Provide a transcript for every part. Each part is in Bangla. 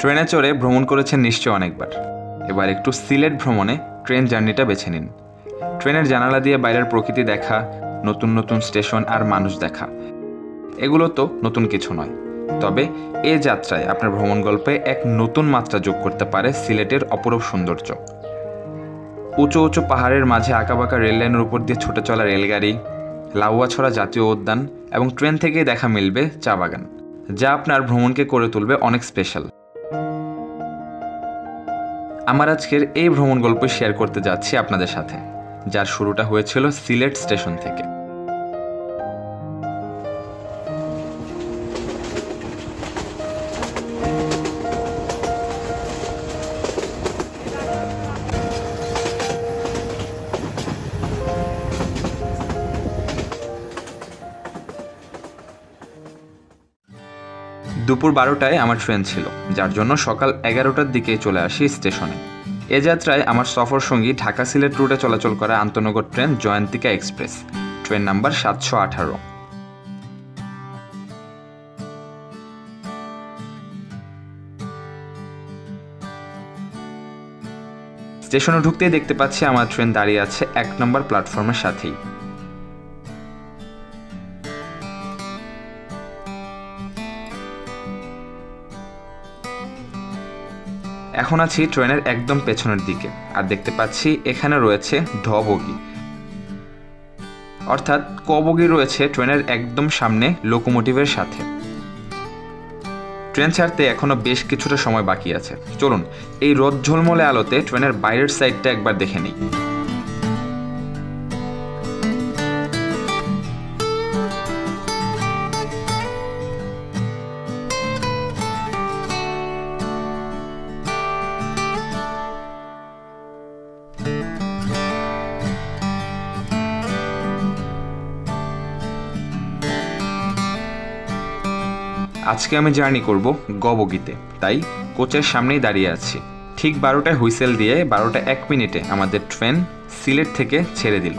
ট্রেনে চড়ে ভ্রমণ করেছেন নিশ্চয় অনেকবার। এবার একটু সিলেট ভ্রমণে ট্রেন জার্নিটা বেছে নিন। ট্রেনের জানালা দিয়ে বাইরের প্রকৃতি দেখা, নতুন নতুন স্টেশন আর মানুষ দেখা, এগুলো তো নতুন কিছু নয়। তবে এ যাত্রায় আপনার ভ্রমণ গল্পে এক নতুন মাত্রা যোগ করতে পারে সিলেটের অপরূপ সৌন্দর্য। উঁচু উঁচু পাহাড়ের মাঝে আঁকাবাঁকা রেললাইনের উপর দিয়ে ছুটে চলা রেলগাড়ি, লাউয়াছড়া জাতীয় উদ্যান এবং ট্রেন থেকেই দেখা মিলবে চা বাগান, যা আপনার ভ্রমণকে করে তুলবে অনেক স্পেশাল। আমার আজকের এই ভ্রমণ গল্প শেয়ার করতে যাচ্ছি আপনাদের সাথে, যার শুরুটা হয়েছিল সিলেট স্টেশন থেকে। দুপুর 12টায় আমার ট্রেন ছিল, যার জন্য সকাল 11টার দিকে চলে আসি স্টেশনে। এ যাত্রায় আমার সফর সঙ্গী ঢাকা সিলেট রুটে চলাচল করা আন্তনগর train Jayantika express, train number 718। স্টেশনে ঢুকতেই দেখতে পাচ্ছি আমার ট্রেন দাঁড়িয়ে আছে 1 নম্বর প্ল্যাটফর্মের সাথেই। এখন আছি ট্রেনের একদম পেছনের দিকে, আর দেখতে পাচ্ছি এখানে রয়েছে ঢ বগি, অর্থাৎ ক বগি রয়েছে ট্রেনের একদম সামনে লোকোমোটিভের সাথে। ট্রেন ছাড়তে এখনো বেশ কিছুটা সময় বাকি আছে। চলুন এই রোদ ঝলমলে আলোতে ট্রেনের বাইরের সাইডটা একবার দেখে নিই। আজকে আমি জার্নি করব গ বগিতে, তাই কোচের সামনেই দাঁড়িয়ে আছি। ঠিক 12টায় হুইসেল দিয়ে 12টা 1 মিনিটে আমাদের ট্রেন সিলেট থেকে ছেড়ে দিল।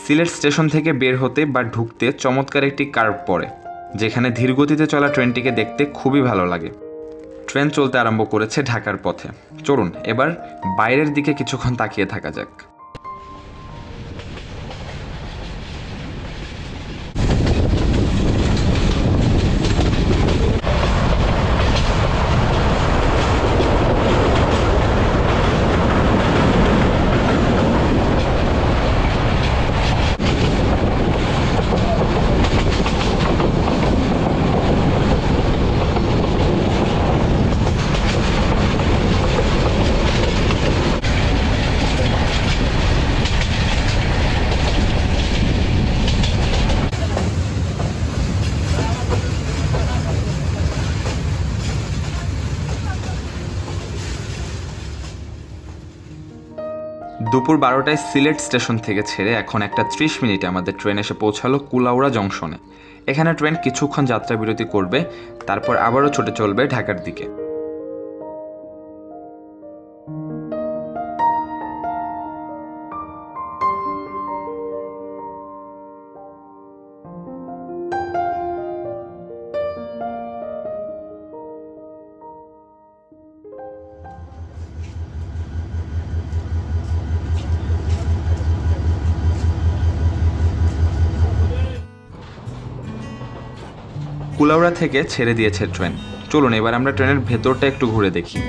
সিলেট স্টেশন থেকে বের হতে বা ঢুকতে চমৎকার একটি কার্ভ পড়ে, যেখানে ধীরগতিতে চলা ট্রেনটিকে দেখতে খুবই ভালো লাগে। ট্রেন চলতে আরম্ভ করেছে ঢাকার পথে। চলুন এবার বাইরের দিকে কিছুক্ষণ তাকিয়ে থাকা যাক। দুপুর 12টায় সিলেট স্টেশন থেকে ছেড়ে এখন 1:30 মিনিটে আমাদের ট্রেন এসে পৌঁছালো কুলাউড়া জংশনে। এখানে ট্রেন কিছুক্ষণ যাত্রা বিরতি করবে, তারপর আবারও ছুটে চলবে ঢাকার দিকে। কুলাউড়া থেকে ছেড়ে দিয়েছে ট্রেন। চলুন এবার আমরা ট্রেনের ভেতরটা একটু ঘুরে দেখি।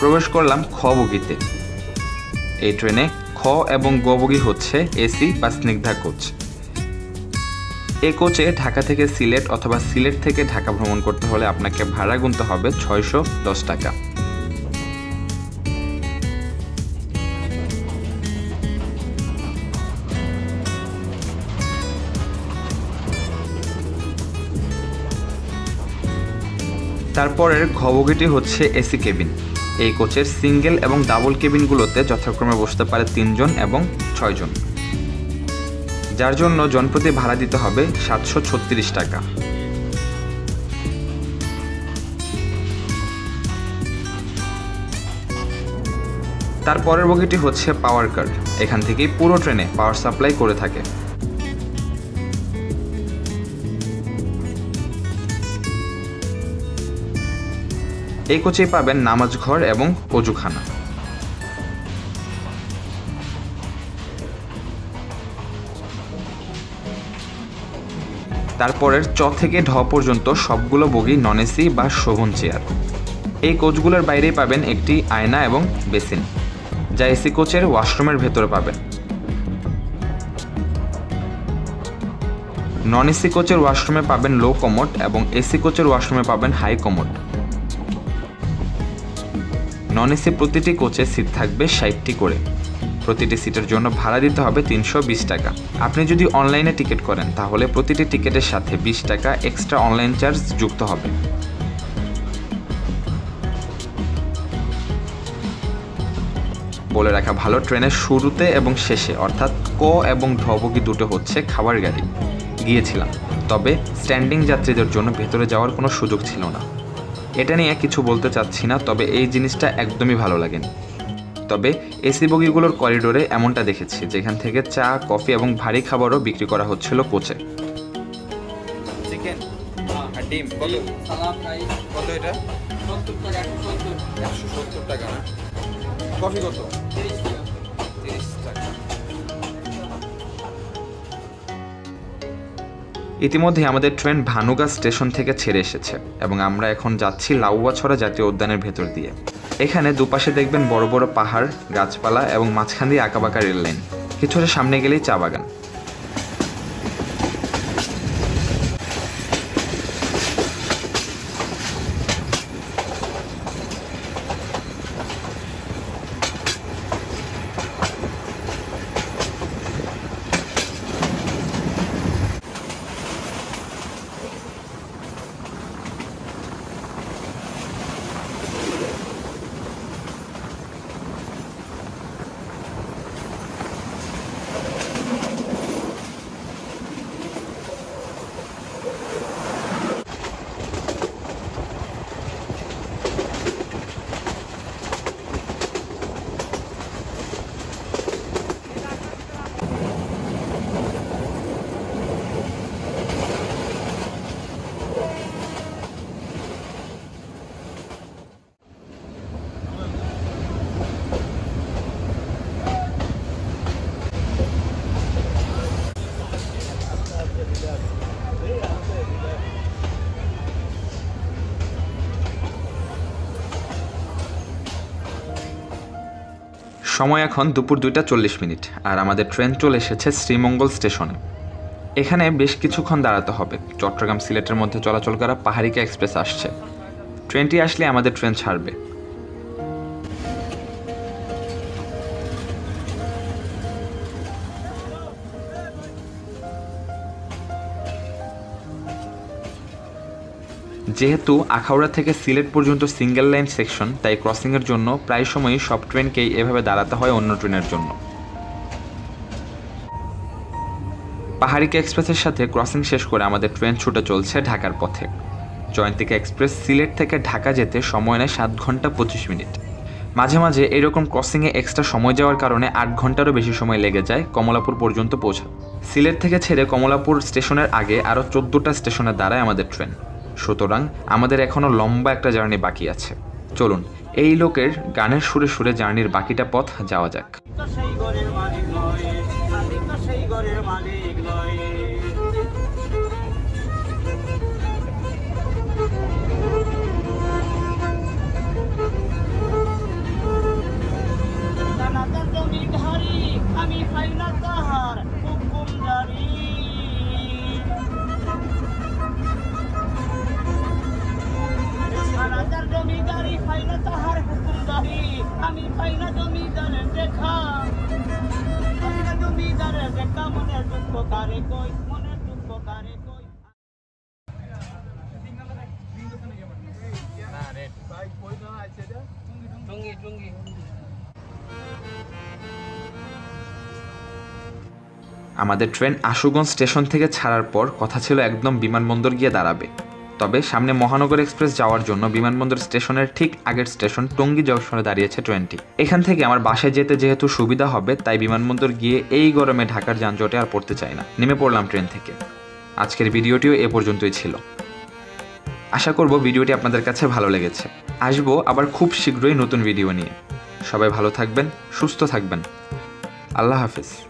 প্রবেশ করলাম খ বগিতে। এই ট্রেনে খ এবং গ বগি হচ্ছে এসি বা স্নিগ্ধা কোচ। এই কোচে ঢাকা থেকে সিলেট অথবা সিলেট থেকে ঢাকা ভ্রমণ করতে হলে আপনাকে ভাড়া গুনতে হবে 610 টাকা। তারপরের ঘবগিটি হচ্ছে এসি কেবিন। এই কোচের সিঙ্গেল এবং ডাবল কেবিনগুলোতে যথাক্রমে বসতে পারে 3 জন এবং 6 জন, যার জন্য জনপ্রতি ভাড়া দিতে হবে 736 টাকা। তারপরের বগিটি হচ্ছে পাওয়ার কার। এখান থেকেই পুরো ট্রেনে পাওয়ার সাপ্লাই করে থাকে। এই কোচেই পাবেন নামাজ ঘর এবং অজুখানা। তারপরের চ থেকে ঢ পর্যন্ত সবগুলো বগি নন এসি বা শোভন চেয়ার। এই কোচগুলোর বাইরেই পাবেন একটি আয়না এবং বেসিন, যা এসি কোচের ওয়াশরুমের ভেতরে পাবেন। নন এসি কোচের ওয়াশরুমে পাবেন লো কমোড এবং এসি কোচের ওয়াশরুমে পাবেন হাই কমোড। নন এসি প্রতিটি কোচে সিট থাকবে 60টি করে। প্রতিটি সিটের জন্য ভাড়া দিতে হবে 320 টাকা। আপনি যদি অনলাইনে টিকিট করেন তাহলে প্রতিটি টিকিটের সাথে 20 টাকা এক্সট্রা অনলাইন চার্জ যুক্ত হবে। বলে রাখা ভালো, ট্রেনের শুরুতে এবং শেষে অর্থাৎ ক এবং ঢ বগি দুটো হচ্ছে খাবার গাড়ি। গিয়েছিলাম, তবে স্ট্যান্ডিং যাত্রীদের জন্য ভেতরে যাওয়ার কোনো সুযোগ ছিল না। এটা নিয়ে কিছু বলতে চাচ্ছি না, তবে এই জিনিসটা একদমই ভালো লাগেনি। তবে এসি বগিগুলোর করিডোরে এমনটা দেখেছি, যেখান থেকে চা, কফি এবং ভারী খাবারও বিক্রি করা হচ্ছিল কোচে। চিকেন আর ডিম কত? কত এটা? 170 টাকা না? কফি কত? 30 টাকা। ইতিমধ্যে আমাদের ট্রেন ভানুগা স্টেশন থেকে ছেড়ে এসেছে এবং আমরা এখন যাচ্ছি লাউয়াছড়া জাতীয় উদ্যানের ভেতর দিয়ে। এখানে দুপাশে দেখবেন বড় বড় পাহাড়, গাছপালা এবং মাঝখান দিয়ে আঁকাবাঁকা রেল লাইন। কিছুটা সামনে গেলেই চা বাগান। সময় এখন দুপুর 2টা 40 মিনিট আর আমাদের ট্রেন চলে এসেছে শ্রীমঙ্গল স্টেশনে। এখানে বেশ কিছুক্ষণ দাঁড়াতে হবে। চট্টগ্রাম সিলেটের মধ্যে চলাচল করা পাহাড়িকা এক্সপ্রেস আসছে। ট্রেনটি আসলে আমাদের ট্রেন ছাড়বে। যেহেতু আখাউড়া থেকে সিলেট পর্যন্ত সিঙ্গেল লাইন সেকশন, তাই ক্রসিংয়ের জন্য প্রায় সময়ই সব ট্রেনকেই এভাবে দাঁড়াতে হয় অন্য ট্রেনের জন্য। পাহাড়িকা এক্সপ্রেসের সাথে ক্রসিং শেষ করে আমাদের ট্রেন ছুটে চলছে ঢাকার পথে। জয়ন্তিকা এক্সপ্রেস সিলেট থেকে ঢাকা যেতে সময় নেয় 7 ঘন্টা 25 মিনিট। মাঝে মাঝে এরকম ক্রসিংয়ে এক্সট্রা সময় যাওয়ার কারণে 8 ঘন্টারও বেশি সময় লেগে যায় কমলাপুর পর্যন্ত পৌঁছাতে। সিলেট থেকে ছেড়ে কমলাপুর স্টেশনের আগে আরও 14টা স্টেশনে দাঁড়ায় আমাদের ট্রেন। সুতরাং আমাদের এখনও লম্বা একটা জার্নি বাকি আছে। চলুন এই লোকের গানের সুরে সুরে জার্নির বাকিটা পথ যাওয়া যাক। আমাদের ট্রেন আশুগঞ্জ স্টেশন থেকে ছাড়ার পর কথা ছিল একদম বিমানবন্দর গিয়ে দাঁড়াবে। তবে সামনে মহানগর এক্সপ্রেস যাওয়ার জন্য বিমানবন্দর স্টেশনের ঠিক আগের স্টেশন টঙ্গী জংশনে দাঁড়িয়েছে ট্রেনটি। এখান থেকে আমার বাসায় যেতে যেহেতু সুবিধা হবে, তাই বিমানবন্দর গিয়ে এই গরমে ঢাকার যানজটে আর পড়তে চাই না, নেমে পড়লাম ট্রেন থেকে। আজকের ভিডিওটিও এ পর্যন্তই ছিল। আশা করব ভিডিওটি আপনাদের কাছে ভালো লেগেছে। আসবো আবার খুব শীঘ্রই নতুন ভিডিও নিয়ে। সবাই ভালো থাকবেন, সুস্থ থাকবেন। আল্লাহ হাফেজ।